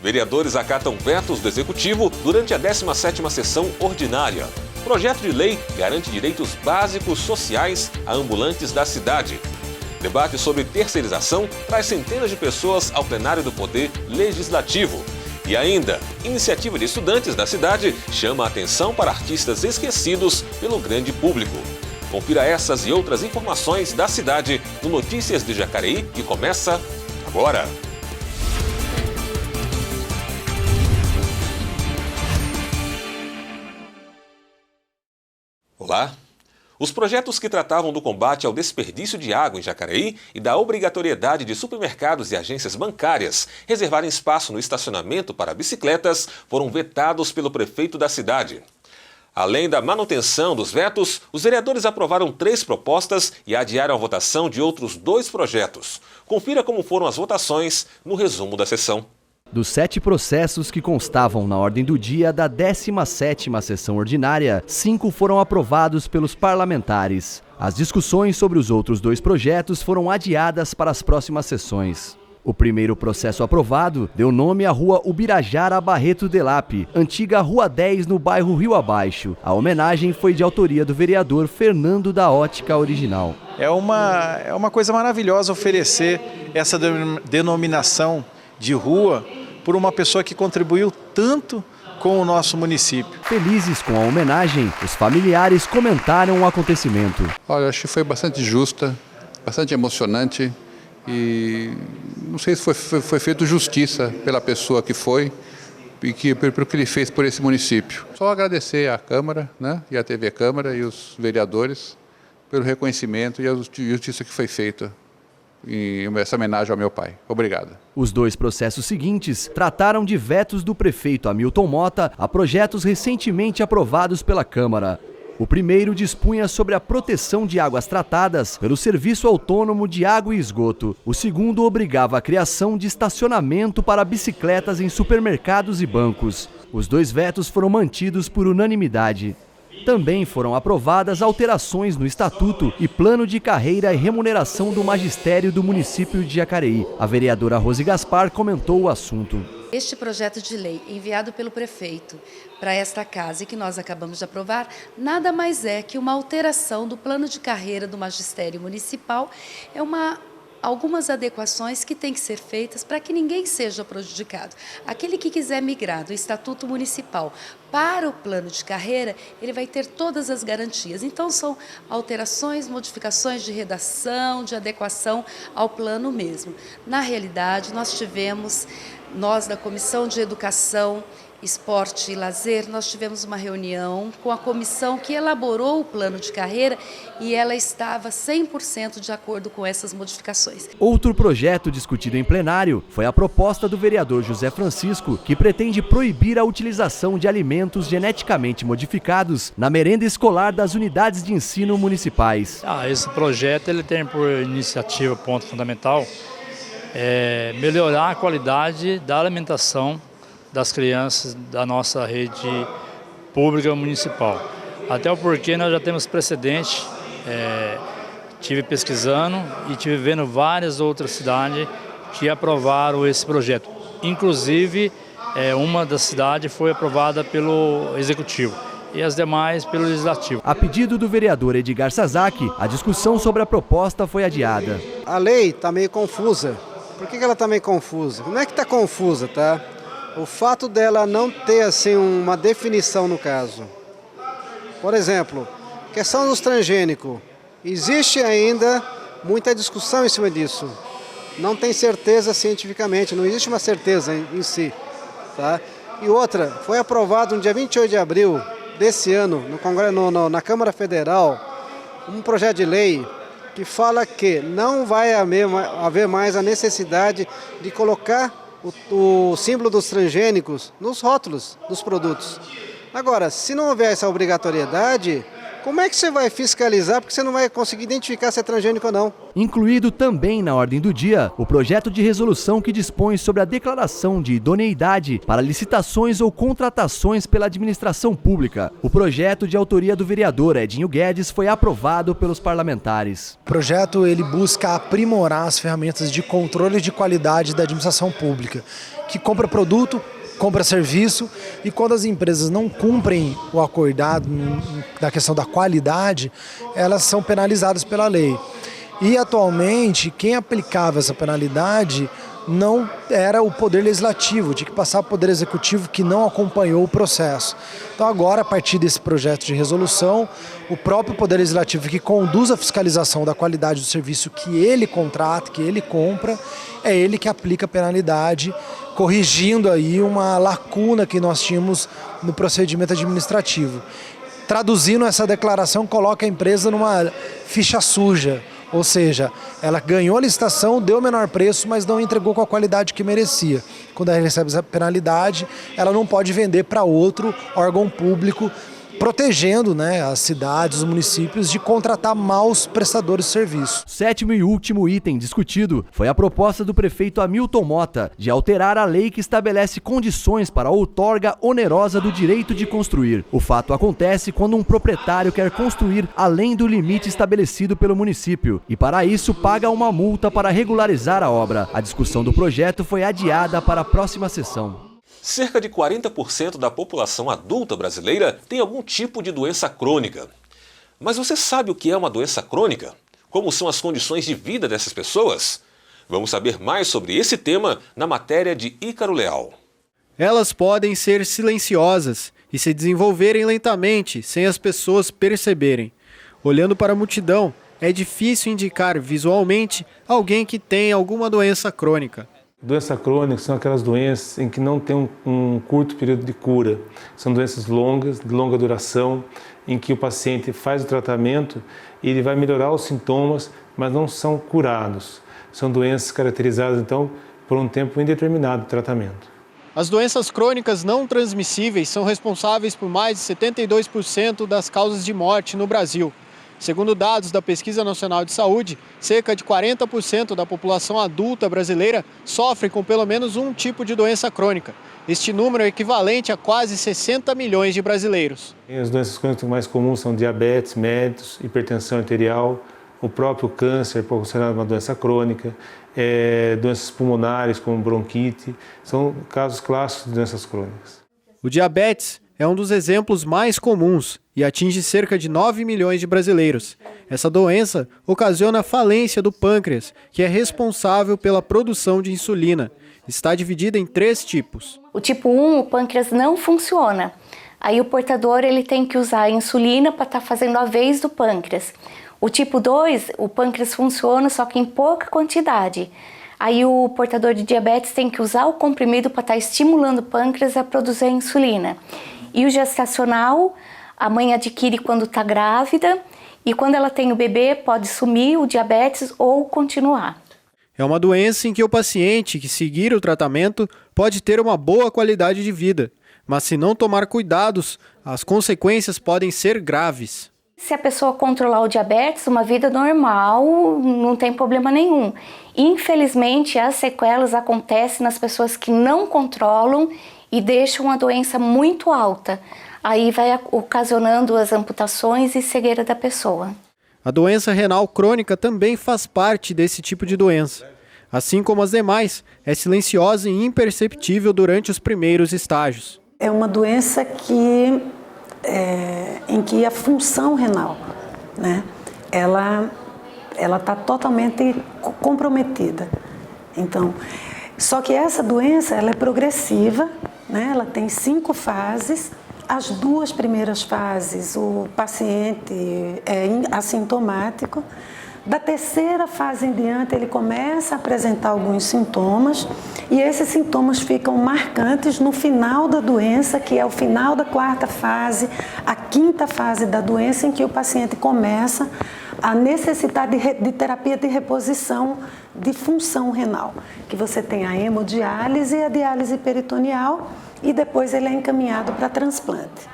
Vereadores acatam vetos do Executivo durante a 17ª sessão ordinária. Projeto de lei garante direitos básicos sociais a ambulantes da cidade. Debate sobre terceirização traz centenas de pessoas ao plenário do Poder Legislativo. E ainda, iniciativa de estudantes da cidade chama a atenção para artistas esquecidos pelo grande público. Confira essas e outras informações da cidade no Notícias de Jacareí, que começa agora. Olá! Os projetos que tratavam do combate ao desperdício de água em Jacareí e da obrigatoriedade de supermercados e agências bancárias reservarem espaço no estacionamento para bicicletas foram vetados pelo prefeito da cidade. Além da manutenção dos vetos, os vereadores aprovaram 3 propostas e adiaram a votação de outros 2 projetos. Confira como foram as votações no resumo da sessão. Dos 7 processos que constavam na ordem do dia da 17ª sessão ordinária, 5 foram aprovados pelos parlamentares. As discussões sobre os outros 2 projetos foram adiadas para as próximas sessões. O primeiro processo aprovado deu nome à rua Ubirajara Barreto Delap, antiga Rua 10 no bairro Rio Abaixo. A homenagem foi de autoria do vereador Fernando da Ótica Original. É uma coisa maravilhosa oferecer essa denominação de rua por uma pessoa que contribuiu tanto com o nosso município. Felizes com a homenagem, os familiares comentaram o acontecimento. Olha, acho que foi bastante justa, bastante emocionante e não sei se foi feito justiça pela pessoa que foi e pelo que ele fez por esse município. Só agradecer à Câmara, né, e à TV Câmara e os vereadores pelo reconhecimento e a justiça que foi feita e essa homenagem ao meu pai. Obrigado. Os 2 processos seguintes trataram de vetos do prefeito Hamilton Mota a projetos recentemente aprovados pela Câmara. O primeiro dispunha sobre a proteção de águas tratadas pelo Serviço Autônomo de Água e Esgoto. O segundo obrigava a criação de estacionamento para bicicletas em supermercados e bancos. Os 2 vetos foram mantidos por unanimidade. Também foram aprovadas alterações no Estatuto e Plano de Carreira e Remuneração do Magistério do município de Jacareí. A vereadora Rose Gaspar comentou o assunto. Este projeto de lei enviado pelo prefeito para esta casa e que nós acabamos de aprovar, nada mais é que uma alteração do plano de carreira do magistério municipal, algumas adequações que têm que ser feitas para que ninguém seja prejudicado. Aquele que quiser migrar do Estatuto Municipal para o plano de carreira, ele vai ter todas as garantias. Então, são alterações, modificações de redação, de adequação ao plano mesmo. Na realidade, nós da Comissão de Educação, Esporte e Lazer, nós tivemos uma reunião com a comissão que elaborou o plano de carreira e ela estava 100% de acordo com essas modificações. Outro projeto discutido em plenário foi a proposta do vereador José Francisco, que pretende proibir a utilização de alimentos geneticamente modificados na merenda escolar das unidades de ensino municipais. Esse projeto ele tem por iniciativa, ponto fundamental, melhorar a qualidade da alimentação das crianças da nossa rede pública municipal. Até porque nós já temos precedente, tive pesquisando e tive vendo várias outras cidades que aprovaram esse projeto. Inclusive, uma das cidades foi aprovada pelo Executivo e as demais pelo Legislativo. A pedido do vereador Edgar Sazaki, a discussão sobre a proposta foi adiada. A lei está meio confusa. Por que ela está meio confusa? Não é que está confusa, tá? O fato dela não ter assim uma definição no caso. Por exemplo, questão dos transgênicos. Existe ainda muita discussão em cima disso. Não tem certeza cientificamente, não existe uma certeza em si. Tá? E outra, foi aprovado no dia 28 de abril desse ano, no Congresso, na Câmara Federal, um projeto de lei que fala que não vai haver mais a necessidade de colocar o símbolo dos transgênicos nos rótulos dos produtos. Agora, se não houver essa obrigatoriedade, Como é que você vai fiscalizar, porque você não vai conseguir identificar se é transgênico ou não? Incluído também na ordem do dia, o projeto de resolução que dispõe sobre a declaração de idoneidade para licitações ou contratações pela administração pública. O projeto, de autoria do vereador Edinho Guedes, foi aprovado pelos parlamentares. O projeto ele busca aprimorar as ferramentas de controle de qualidade da administração pública, que compra produto, compra serviço, e quando as empresas não cumprem o acordado na questão da qualidade, elas são penalizadas pela lei. E atualmente, quem aplicava essa penalidade não era o Poder Legislativo, tinha que passar para o Poder Executivo, que não acompanhou o processo. Então agora, a partir desse projeto de resolução, o próprio Poder Legislativo, que conduz a fiscalização da qualidade do serviço que ele contrata, que ele compra, é ele que aplica a penalidade, corrigindo aí uma lacuna que nós tínhamos no procedimento administrativo. Traduzindo essa declaração, coloca a empresa numa ficha suja. Ou seja, ela ganhou a licitação, deu o menor preço, mas não entregou com a qualidade que merecia. Quando ela recebe essa penalidade, ela não pode vender para outro órgão público, protegendo, né, as cidades, os municípios de contratar maus prestadores de serviço. O sétimo e último item discutido foi a proposta do prefeito Hamilton Mota de alterar a lei que estabelece condições para a outorga onerosa do direito de construir. O fato acontece quando um proprietário quer construir além do limite estabelecido pelo município e, para isso, paga uma multa para regularizar a obra. A discussão do projeto foi adiada para a próxima sessão. Cerca de 40% da população adulta brasileira tem algum tipo de doença crônica. Mas você sabe o que é uma doença crônica? Como são as condições de vida dessas pessoas? Vamos saber mais sobre esse tema na matéria de Ícaro Leal. Elas podem ser silenciosas e se desenvolverem lentamente, sem as pessoas perceberem. Olhando para a multidão, é difícil indicar visualmente alguém que tem alguma doença crônica. Doença crônica são aquelas doenças em que não tem um curto período de cura. São doenças longas, de longa duração, em que o paciente faz o tratamento e ele vai melhorar os sintomas, mas não são curados. São doenças caracterizadas, então, por um tempo indeterminado de tratamento. As doenças crônicas não transmissíveis são responsáveis por mais de 72% das causas de morte no Brasil. Segundo dados da Pesquisa Nacional de Saúde, cerca de 40% da população adulta brasileira sofre com pelo menos um tipo de doença crônica. Este número é equivalente a quase 60 milhões de brasileiros. As doenças crônicas mais comuns são diabetes mellitus, hipertensão arterial, o próprio câncer, considerado uma doença crônica, doenças pulmonares como bronquite, são casos clássicos de doenças crônicas. O diabetes é um dos exemplos mais comuns e atinge cerca de 9 milhões de brasileiros. Essa doença ocasiona a falência do pâncreas, que é responsável pela produção de insulina. Está dividida em 3 tipos. O tipo 1, o pâncreas não funciona. Aí o portador ele tem que usar a insulina para estar fazendo a vez do pâncreas. O tipo 2, o pâncreas funciona, só que em pouca quantidade. Aí o portador de diabetes tem que usar o comprimido para estar estimulando o pâncreas a produzir a insulina. E o gestacional, a mãe adquire quando está grávida e quando ela tem o bebê pode sumir o diabetes ou continuar. É uma doença em que o paciente que seguir o tratamento pode ter uma boa qualidade de vida, mas se não tomar cuidados, as consequências podem ser graves. Se a pessoa controlar o diabetes, uma vida normal, não tem problema nenhum. Infelizmente, as sequelas acontecem nas pessoas que não controlam e deixam a doença muito alta. Aí vai ocasionando as amputações e cegueira da pessoa. A doença renal crônica também faz parte desse tipo de doença. Assim como as demais, é silenciosa e imperceptível durante os primeiros estágios. É uma doença em que a função renal, né, ela está totalmente comprometida. Então, só que essa doença ela é progressiva, né, ela tem 5 fases. As 2 primeiras fases, o paciente é assintomático. Da 3ª fase em diante, ele começa a apresentar alguns sintomas e esses sintomas ficam marcantes no final da doença, que é o final da 4ª fase, a 5ª fase da doença, em que o paciente começa a necessitar de terapia de reposição de função renal, que você tem a hemodiálise e a diálise peritoneal e depois ele é encaminhado para transplante.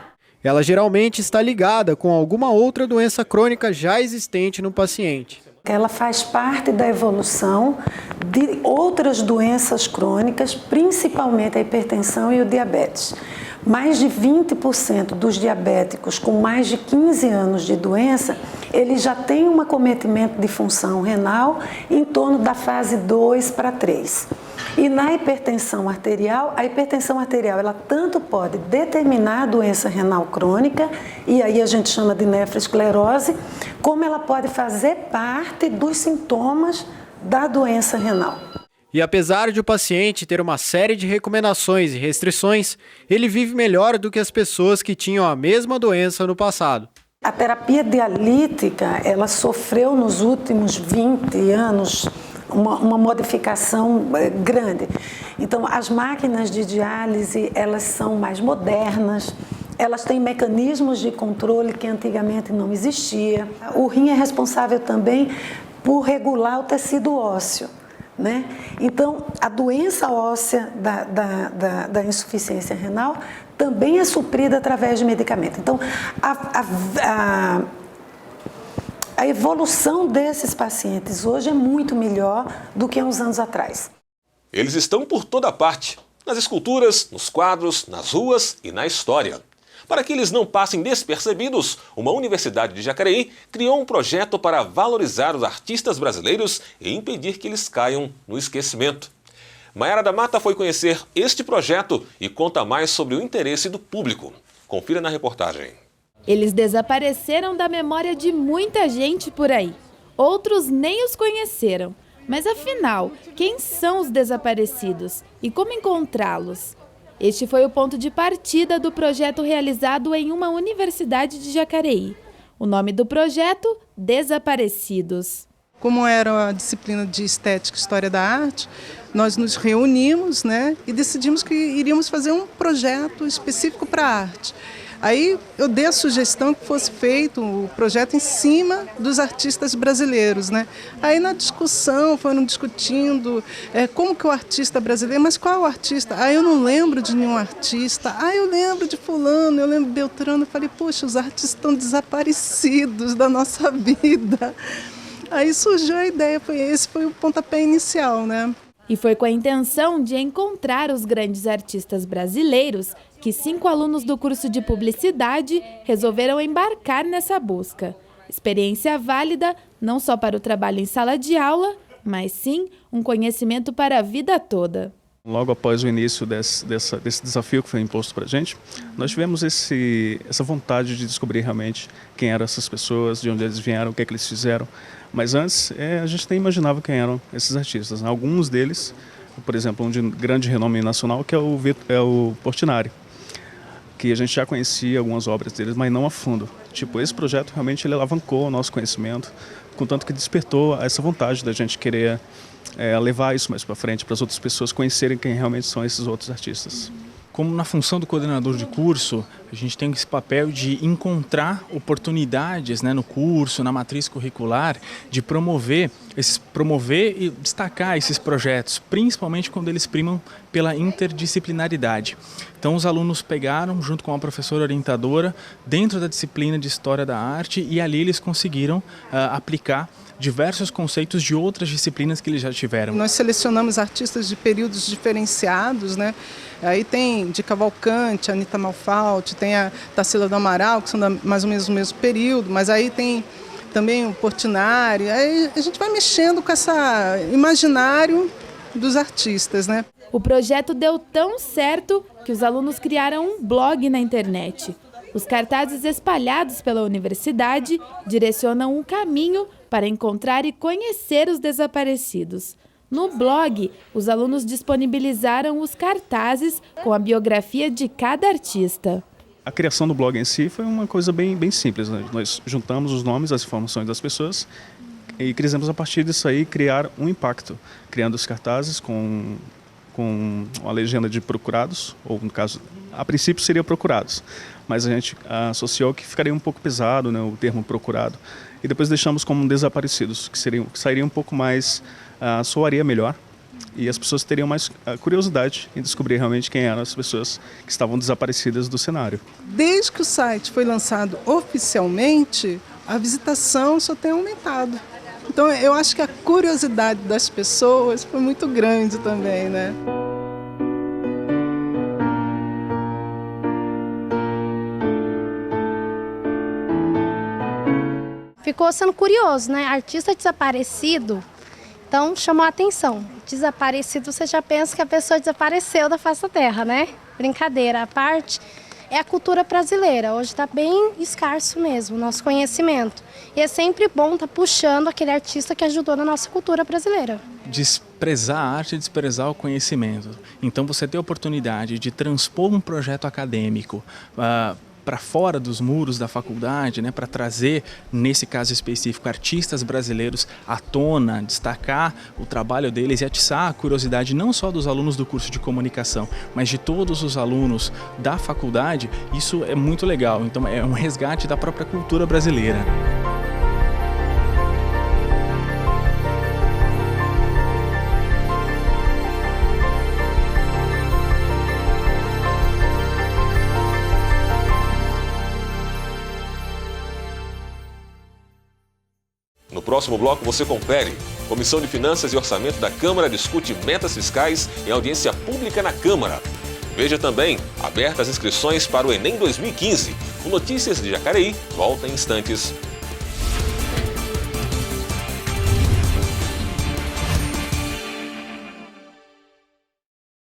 Ela geralmente está ligada com alguma outra doença crônica já existente no paciente. Ela faz parte da evolução de outras doenças crônicas, principalmente a hipertensão e o diabetes. Mais de 20% dos diabéticos com mais de 15 anos de doença, eles já têm um acometimento de função renal em torno da fase 2 para 3. E na hipertensão arterial, a hipertensão arterial ela tanto pode determinar a doença renal crônica, e aí a gente chama de nefroesclerose, como ela pode fazer parte dos sintomas da doença renal. E apesar de o paciente ter uma série de recomendações e restrições, ele vive melhor do que as pessoas que tinham a mesma doença no passado. A terapia dialítica, ela sofreu nos últimos 20 anos uma modificação grande. Então, as máquinas de diálise, elas são mais modernas, elas têm mecanismos de controle que antigamente não existia. O rim é responsável também por regular o tecido ósseo, né? Então, a doença óssea da insuficiência renal também é suprida através de medicamento. Então, a evolução desses pacientes hoje é muito melhor do que há uns anos atrás. Eles estão por toda parte, nas esculturas, nos quadros, nas ruas e na história. Para que eles não passem despercebidos, uma universidade de Jacareí criou um projeto para valorizar os artistas brasileiros e impedir que eles caiam no esquecimento. Maiara da Mata foi conhecer este projeto e conta mais sobre o interesse do público. Confira na reportagem. Eles desapareceram da memória de muita gente por aí. Outros nem os conheceram. Mas afinal, quem são os desaparecidos e como encontrá-los? Este foi o ponto de partida do projeto realizado em uma universidade de Jacareí. O nome do projeto, Desaparecidos. Como era a disciplina de Estética e História da Arte, nós nos reunimos, né, e decidimos que iríamos fazer um projeto específico para a arte. Aí eu dei a sugestão que fosse feito o projeto em cima dos artistas brasileiros, né? Aí na discussão foram discutindo como que o artista brasileiro, mas qual é o artista? Eu não lembro de nenhum artista. Eu lembro de fulano, eu lembro de Beltrano. Eu falei, poxa, os artistas estão desaparecidos da nossa vida. Aí surgiu a ideia, esse foi o pontapé inicial, né? E foi com a intenção de encontrar os grandes artistas brasileiros que 5 alunos do curso de Publicidade resolveram embarcar nessa busca. Experiência válida não só para o trabalho em sala de aula, mas sim um conhecimento para a vida toda. Logo após o início desse desafio que foi imposto para a gente, nós tivemos essa vontade de descobrir realmente quem eram essas pessoas, de onde eles vieram, o que é que eles fizeram. Mas antes, a gente nem imaginava quem eram esses artistas. Alguns deles, por exemplo, um de grande renome nacional, que é o Portinari, que a gente já conhecia algumas obras deles, mas não a fundo. Esse projeto realmente ele alavancou o nosso conhecimento, contanto que despertou essa vontade da gente querer levar isso mais para frente, para as outras pessoas conhecerem quem realmente são esses outros artistas. Como na função do coordenador de curso, a gente tem esse papel de encontrar oportunidades, né, no curso, na matriz curricular, de promover e destacar esses projetos, principalmente quando eles primam pela interdisciplinaridade. Então os alunos pegaram, junto com a professora orientadora, dentro da disciplina de História da Arte, e ali eles conseguiram aplicar diversos conceitos de outras disciplinas que eles já tiveram. Nós selecionamos artistas de períodos diferenciados, né? Aí tem de Cavalcante, a Anita Malfatti, tem a Tarsila do Amaral, que são mais ou menos o mesmo período, mas aí tem também o Portinari. Aí a gente vai mexendo com esse imaginário dos artistas, né? O projeto deu tão certo que os alunos criaram um blog na internet. Os cartazes espalhados pela universidade direcionam um caminho para encontrar e conhecer os desaparecidos. No blog, os alunos disponibilizaram os cartazes com a biografia de cada artista. A criação do blog em si foi uma coisa bem simples, né? Nós juntamos os nomes, as informações das pessoas e quisemos a partir disso aí criar um impacto, criando os cartazes com a legenda de procurados, ou no caso, a princípio seria procurados, mas a gente associou que ficaria um pouco pesado, né, o termo procurado, e depois deixamos como desaparecidos, que sairia um pouco mais, soaria melhor, e as pessoas teriam mais curiosidade em descobrir realmente quem eram as pessoas que estavam desaparecidas do cenário. Desde que o site foi lançado oficialmente, a visitação só tem aumentado. Então eu acho que a curiosidade das pessoas foi muito grande também, né? Ficou sendo curioso, né? Artista desaparecido, então chamou a atenção. Desaparecido, você já pensa que a pessoa desapareceu da face da terra, né? Brincadeira à parte, é a cultura brasileira. Hoje está bem escasso mesmo o nosso conhecimento. E é sempre bom estar puxando aquele artista que ajudou na nossa cultura brasileira. Desprezar a arte é desprezar o conhecimento. Então você tem a oportunidade de transpor um projeto acadêmico para fora dos muros da faculdade, né, para trazer, nesse caso específico, artistas brasileiros à tona, destacar o trabalho deles e atiçar a curiosidade não só dos alunos do curso de comunicação, mas de todos os alunos da faculdade. Isso é muito legal, então é um resgate da própria cultura brasileira. No próximo bloco você confere. Comissão de Finanças e Orçamento da Câmara discute metas fiscais em audiência pública na Câmara. Veja também, abertas as inscrições para o Enem 2015. O Notícias de Jacareí volta em instantes.